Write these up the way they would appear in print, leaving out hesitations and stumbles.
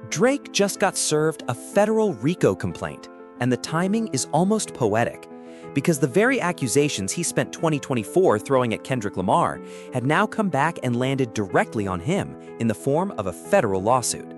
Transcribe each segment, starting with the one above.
Drake just got served a federal RICO complaint, and the timing is almost poetic, because the very accusations he spent 2024 throwing at Kendrick Lamar had now come back and landed directly on him in the form of a federal lawsuit.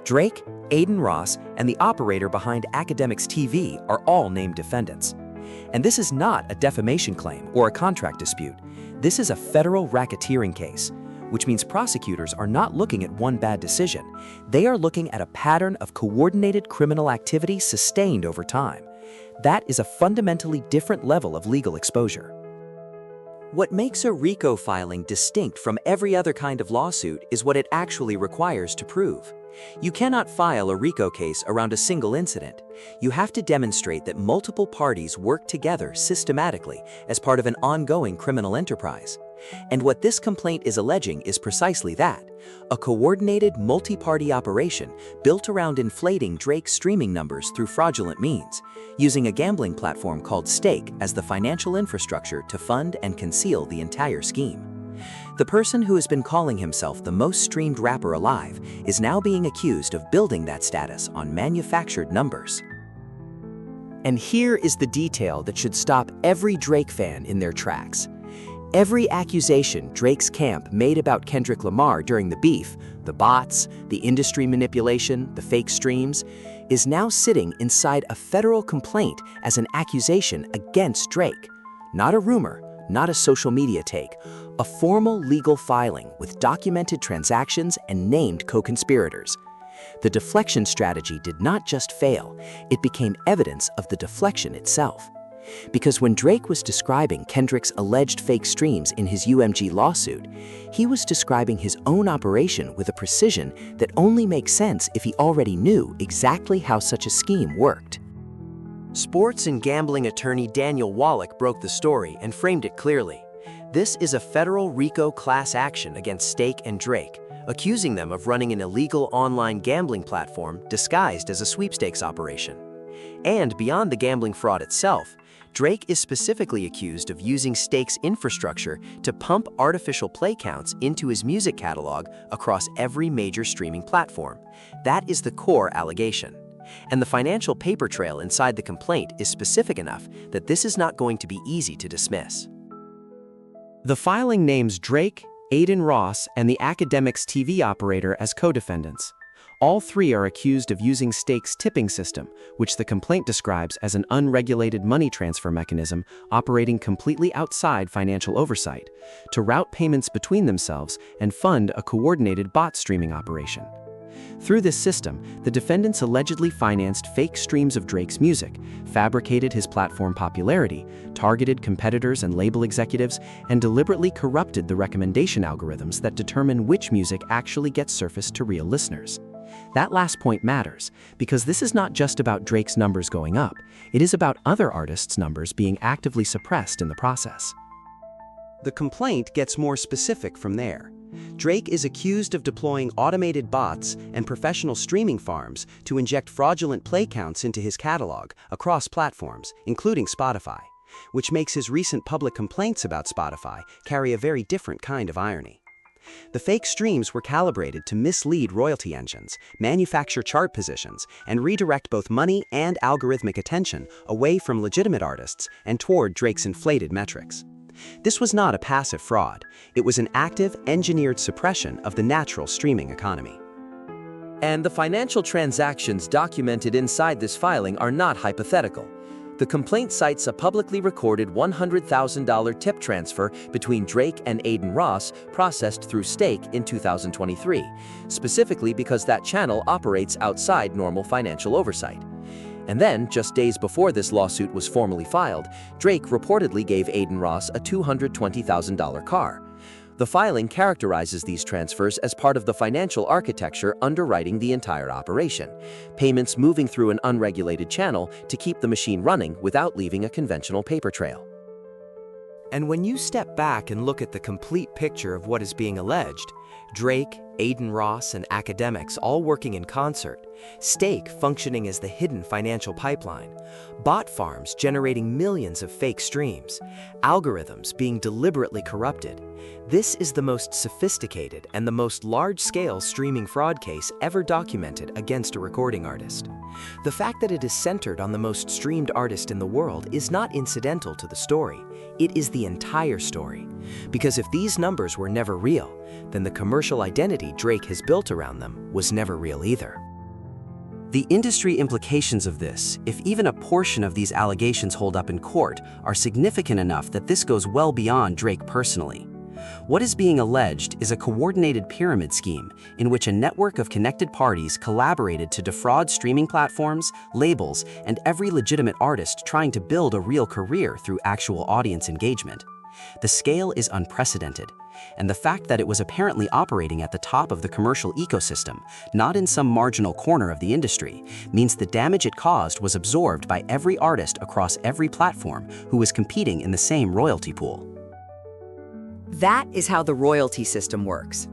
Drake, Aiden Ross, and the operator behind Academics TV are all named defendants. And this is not a defamation claim or a contract dispute. This is a federal racketeering case, which means prosecutors are not looking at one bad decision. They are looking at a pattern of coordinated criminal activity sustained over time. That is a fundamentally different level of legal exposure. What makes a RICO filing distinct from every other kind of lawsuit is what it actually requires to prove. You cannot file a RICO case around a single incident. You have to demonstrate that multiple parties work together systematically as part of an ongoing criminal enterprise. And what this complaint is alleging is precisely that: a coordinated multi-party operation built around inflating Drake's streaming numbers through fraudulent means, using a gambling platform called Stake as the financial infrastructure to fund and conceal the entire scheme. The person who has been calling himself the most streamed rapper alive is now being accused of building that status on manufactured numbers. And here is the detail that should stop every Drake fan in their tracks. Every accusation Drake's camp made about Kendrick Lamar during the beef, the bots, the industry manipulation, the fake streams, is now sitting inside a federal complaint as an accusation against Drake. Not a rumor, not a social media take, a formal legal filing with documented transactions and named co-conspirators. The deflection strategy did not just fail, it became evidence of the deflection itself. Because when Drake was describing Kendrick's alleged fake streams in his UMG lawsuit, he was describing his own operation with a precision that only makes sense if he already knew exactly how such a scheme worked. Sports and gambling attorney Daniel Wallach broke the story and framed it clearly. This is a federal RICO class action against Stake and Drake, accusing them of running an illegal online gambling platform disguised as a sweepstakes operation. And beyond the gambling fraud itself, Drake is specifically accused of using Stake's infrastructure to pump artificial play counts into his music catalog across every major streaming platform. That is the core allegation. And the financial paper trail inside the complaint is specific enough that this is not going to be easy to dismiss. The filing names Drake, Aiden Ross, and the Academics TV operator as co-defendants. All three are accused of using Stake's tipping system, which the complaint describes as an unregulated money transfer mechanism operating completely outside financial oversight, to route payments between themselves and fund a coordinated bot streaming operation. Through this system, the defendants allegedly financed fake streams of Drake's music, fabricated his platform popularity, targeted competitors and label executives, and deliberately corrupted the recommendation algorithms that determine which music actually gets surfaced to real listeners. That last point matters, because this is not just about Drake's numbers going up, it is about other artists' numbers being actively suppressed in the process. The complaint gets more specific from there. Drake is accused of deploying automated bots and professional streaming farms to inject fraudulent play counts into his catalog across platforms, including Spotify, which makes his recent public complaints about Spotify carry a very different kind of irony. The fake streams were calibrated to mislead royalty engines, manufacture chart positions, and redirect both money and algorithmic attention away from legitimate artists and toward Drake's inflated metrics. This was not a passive fraud, it was an active, engineered suppression of the natural streaming economy. And the financial transactions documented inside this filing are not hypothetical. The complaint cites a publicly recorded $100,000 tip transfer between Drake and Aiden Ross processed through Stake in 2023, specifically because that channel operates outside normal financial oversight. And then, just days before this lawsuit was formally filed, Drake reportedly gave Aiden Ross a $220,000 car. The filing characterizes these transfers as part of the financial architecture underwriting the entire operation, payments moving through an unregulated channel to keep the machine running without leaving a conventional paper trail. And when you step back and look at the complete picture of what is being alleged, Drake, Aiden Ross, and academics all working in concert, stake functioning as the hidden financial pipeline, bot farms generating millions of fake streams, algorithms being deliberately corrupted. This is the most sophisticated and the most large-scale streaming fraud case ever documented against a recording artist. The fact that it is centered on the most streamed artist in the world is not incidental to the story. It is the entire story. Because if these numbers were never real, then the commercial identity Drake has built around them was never real either. The industry implications of this, if even a portion of these allegations hold up in court, are significant enough that this goes well beyond Drake personally. What is being alleged is a coordinated pyramid scheme in which a network of connected parties collaborated to defraud streaming platforms, labels, and every legitimate artist trying to build a real career through actual audience engagement. The scale is unprecedented, and the fact that it was apparently operating at the top of the commercial ecosystem, not in some marginal corner of the industry, means the damage it caused was absorbed by every artist across every platform who was competing in the same royalty pool. That is how the royalty system works.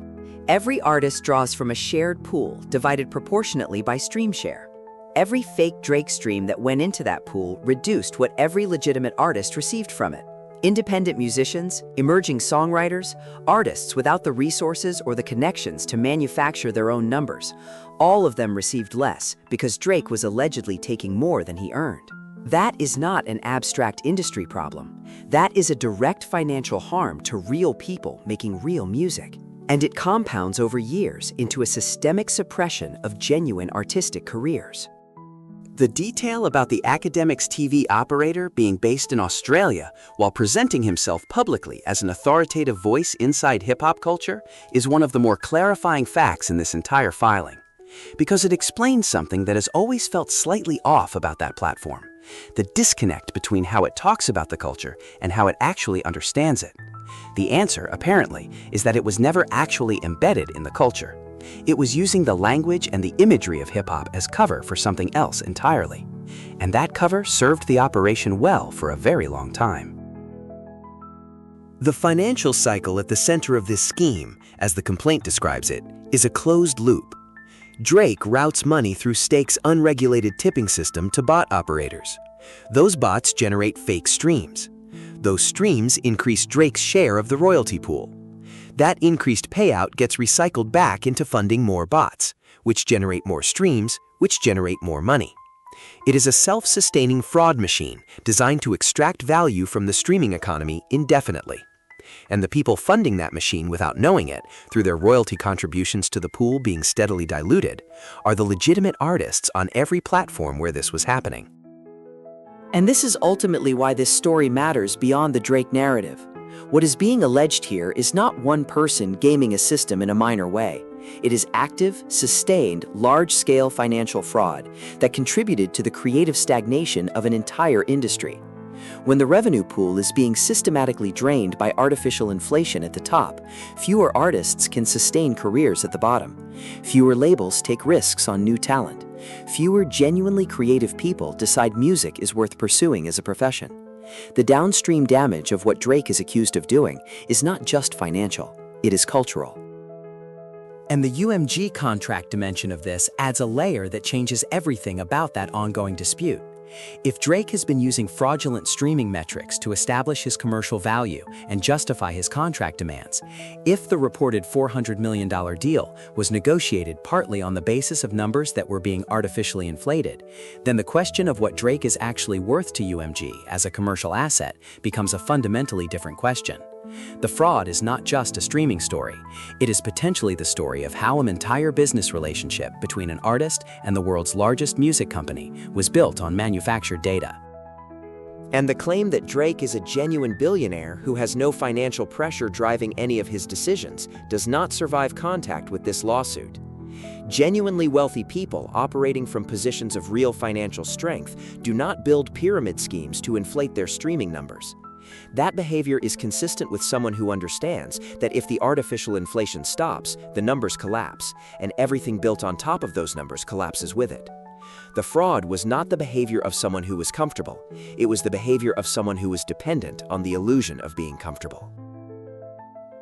Every artist draws from a shared pool divided proportionately by stream share. Every fake Drake stream that went into that pool reduced what every legitimate artist received from it. Independent musicians, emerging songwriters, artists without the resources or the connections to manufacture their own numbers, all of them received less because Drake was allegedly taking more than he earned. That is not an abstract industry problem. That is a direct financial harm to real people making real music. And it compounds over years into a systemic suppression of genuine artistic careers. The detail about the academics TV operator being based in Australia while presenting himself publicly as an authoritative voice inside hip-hop culture is one of the more clarifying facts in this entire filing, because it explains something that has always felt slightly off about that platform: the disconnect between how it talks about the culture and how it actually understands it. The answer, apparently, is that it was never actually embedded in the culture. It was using the language and the imagery of hip-hop as cover for something else entirely. And that cover served the operation well for a very long time. The financial cycle at the center of this scheme, as the complaint describes it, is a closed loop. Drake routes money through Stake's unregulated tipping system to bot operators. Those bots generate fake streams. Those streams increase Drake's share of the royalty pool. That increased payout gets recycled back into funding more bots, which generate more streams, which generate more money. It is a self-sustaining fraud machine designed to extract value from the streaming economy indefinitely. And the people funding that machine without knowing it, through their royalty contributions to the pool being steadily diluted, are the legitimate artists on every platform where this was happening. And this is ultimately why this story matters beyond the Drake narrative. What is being alleged here is not one person gaming a system in a minor way. It is active, sustained, large-scale financial fraud that contributed to the creative stagnation of an entire industry. When the revenue pool is being systematically drained by artificial inflation at the top, fewer artists can sustain careers at the bottom. Fewer labels take risks on new talent. Fewer genuinely creative people decide music is worth pursuing as a profession. The downstream damage of what Drake is accused of doing is not just financial, it is cultural. And the UMG contract dimension of this adds a layer that changes everything about that ongoing dispute. If Drake has been using fraudulent streaming metrics to establish his commercial value and justify his contract demands, if the reported $400 million deal was negotiated partly on the basis of numbers that were being artificially inflated, then the question of what Drake is actually worth to UMG as a commercial asset becomes a fundamentally different question. The fraud is not just a streaming story. It is potentially the story of how an entire business relationship between an artist and the world's largest music company was built on manufactured data. And the claim that Drake is a genuine billionaire who has no financial pressure driving any of his decisions does not survive contact with this lawsuit. Genuinely wealthy people operating from positions of real financial strength do not build pyramid schemes to inflate their streaming numbers. That behavior is consistent with someone who understands that if the artificial inflation stops, the numbers collapse, and everything built on top of those numbers collapses with it. The fraud was not the behavior of someone who was comfortable. It was the behavior of someone who was dependent on the illusion of being comfortable.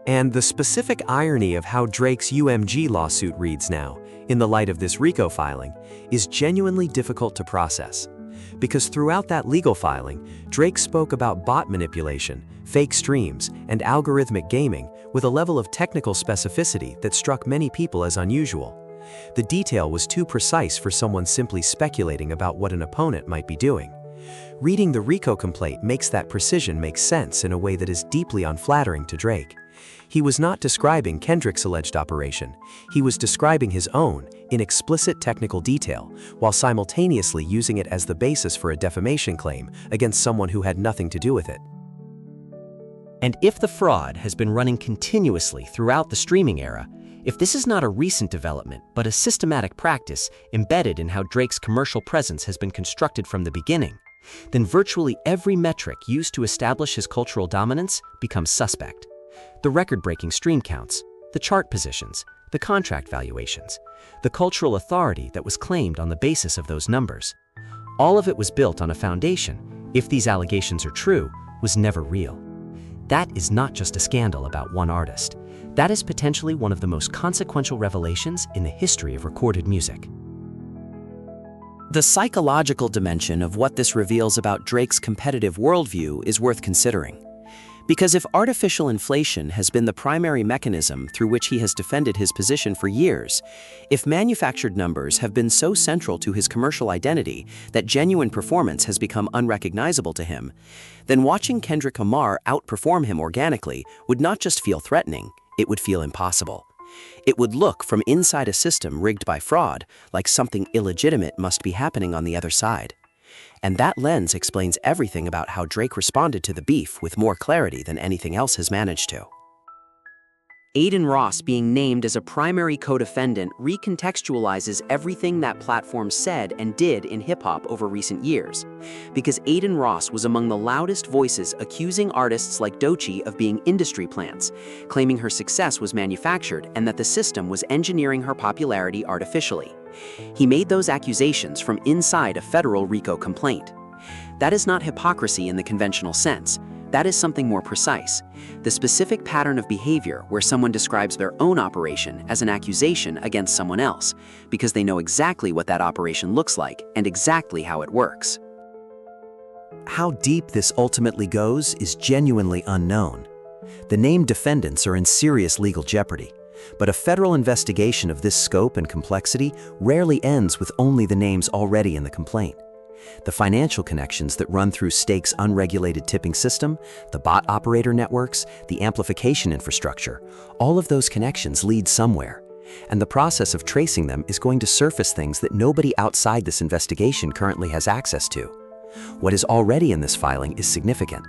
And the specific irony of how Drake's UMG lawsuit reads now, in the light of this RICO filing, is genuinely difficult to process. Because throughout that legal filing, Drake spoke about bot manipulation, fake streams, and algorithmic gaming with a level of technical specificity that struck many people as unusual. The detail was too precise for someone simply speculating about what an opponent might be doing. Reading the RICO complaint makes that precision make sense in a way that is deeply unflattering to Drake. He was not describing Kendrick's alleged operation, he was describing his own, in explicit technical detail, while simultaneously using it as the basis for a defamation claim against someone who had nothing to do with it. And if the fraud has been running continuously throughout the streaming era, if this is not a recent development but a systematic practice embedded in how Drake's commercial presence has been constructed from the beginning, then virtually every metric used to establish his cultural dominance becomes suspect. The record-breaking stream counts, the chart positions, the contract valuations, the cultural authority that was claimed on the basis of those numbers. All of it was built on a foundation, if these allegations are true, was never real. That is not just a scandal about one artist. That is potentially one of the most consequential revelations in the history of recorded music. The psychological dimension of what this reveals about Drake's competitive worldview is worth considering. Because if artificial inflation has been the primary mechanism through which he has defended his position for years, if manufactured numbers have been so central to his commercial identity that genuine performance has become unrecognizable to him, then watching Kendrick Lamar outperform him organically would not just feel threatening, it would feel impossible. It would look from inside a system rigged by fraud like something illegitimate must be happening on the other side. And that lens explains everything about how Drake responded to the beef with more clarity than anything else has managed to. Aiden Ross being named as a primary co-defendant recontextualizes everything that platform said and did in hip-hop over recent years, because Aiden Ross was among the loudest voices accusing artists like Doechii of being industry plants, claiming her success was manufactured and that the system was engineering her popularity artificially. He made those accusations from inside a federal RICO complaint. That is not hypocrisy in the conventional sense. That is something more precise, the specific pattern of behavior where someone describes their own operation as an accusation against someone else, because they know exactly what that operation looks like and exactly how it works. How deep this ultimately goes is genuinely unknown. The named defendants are in serious legal jeopardy, but a federal investigation of this scope and complexity rarely ends with only the names already in the complaint. The financial connections that run through Stake's unregulated tipping system, the bot operator networks, the amplification infrastructure, all of those connections lead somewhere. And the process of tracing them is going to surface things that nobody outside this investigation currently has access to. What is already in this filing is significant.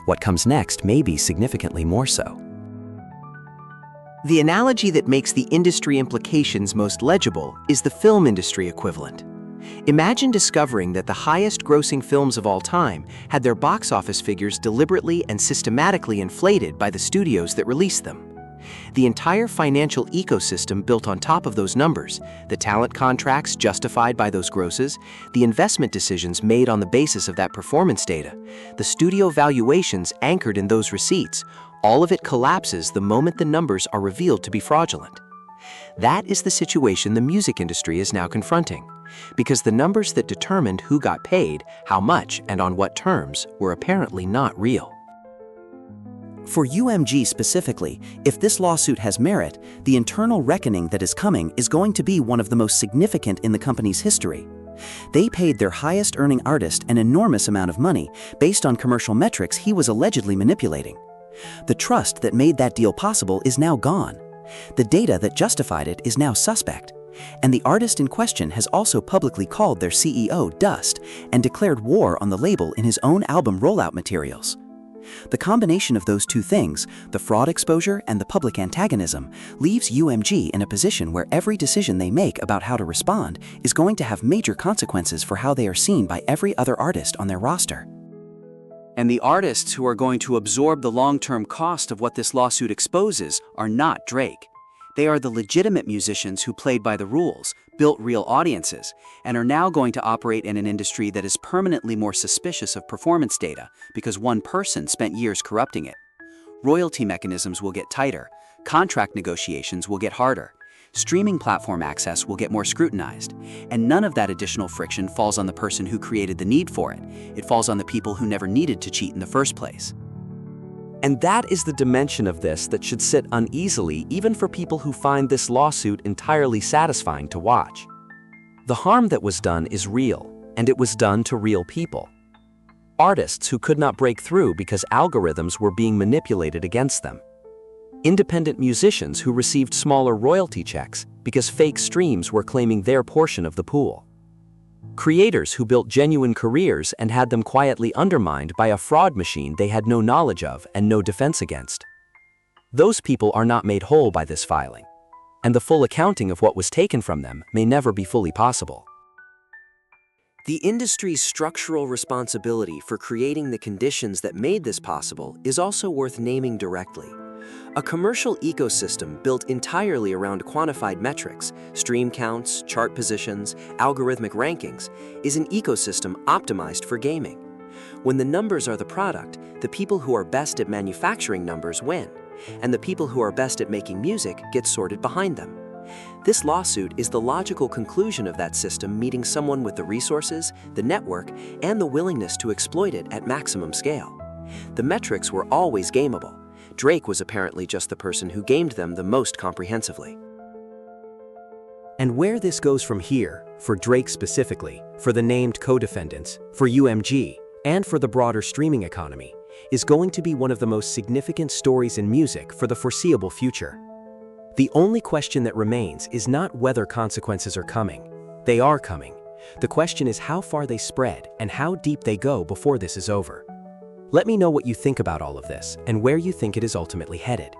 What comes next may be significantly more so. The analogy that makes the industry implications most legible is the film industry equivalent. Imagine discovering that the highest-grossing films of all time had their box office figures deliberately and systematically inflated by the studios that released them. The entire financial ecosystem built on top of those numbers, the talent contracts justified by those grosses, the investment decisions made on the basis of that performance data, the studio valuations anchored in those receipts, all of it collapses the moment the numbers are revealed to be fraudulent. That is the situation the music industry is now confronting, because the numbers that determined who got paid, how much, and on what terms were apparently not real. For UMG specifically, if this lawsuit has merit, the internal reckoning that is coming is going to be one of the most significant in the company's history. They paid their highest-earning artist an enormous amount of money based on commercial metrics he was allegedly manipulating. The trust that made that deal possible is now gone. The data that justified it is now suspect. And the artist in question has also publicly called their CEO dust and declared war on the label in his own album rollout materials. The combination of those two things, the fraud exposure and the public antagonism, leaves UMG in a position where every decision they make about how to respond is going to have major consequences for how they are seen by every other artist on their roster. And the artists who are going to absorb the long-term cost of what this lawsuit exposes are not Drake. They are the legitimate musicians who played by the rules, built real audiences, and are now going to operate in an industry that is permanently more suspicious of performance data because one person spent years corrupting it. Royalty mechanisms will get tighter, contract negotiations will get harder, streaming platform access will get more scrutinized, and none of that additional friction falls on the person who created the need for it. It falls on the people who never needed to cheat in the first place. And that is the dimension of this that should sit uneasily even for people who find this lawsuit entirely satisfying to watch. The harm that was done is real, and it was done to real people. Artists who could not break through because algorithms were being manipulated against them. Independent musicians who received smaller royalty checks because fake streams were claiming their portion of the pool. Creators who built genuine careers and had them quietly undermined by a fraud machine they had no knowledge of and no defense against. Those people are not made whole by this filing, and the full accounting of what was taken from them may never be fully possible. The industry's structural responsibility for creating the conditions that made this possible is also worth naming directly. A commercial ecosystem built entirely around quantified metrics, stream counts, chart positions, algorithmic rankings, is an ecosystem optimized for gaming. When the numbers are the product, the people who are best at manufacturing numbers win, and the people who are best at making music get sorted behind them. This lawsuit is the logical conclusion of that system meeting someone with the resources, the network, and the willingness to exploit it at maximum scale. The metrics were always gameable. Drake was apparently just the person who gamed them the most comprehensively. And where this goes from here, for Drake specifically, for the named co-defendants, for UMG, and for the broader streaming economy, is going to be one of the most significant stories in music for the foreseeable future. The only question that remains is not whether consequences are coming. They are coming. The question is how far they spread and how deep they go before this is over. Let me know what you think about all of this and where you think it is ultimately headed.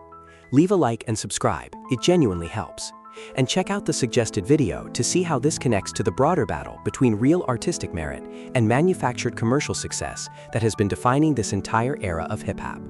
Leave a like and subscribe, it genuinely helps. And check out the suggested video to see how this connects to the broader battle between real artistic merit and manufactured commercial success that has been defining this entire era of hip-hop.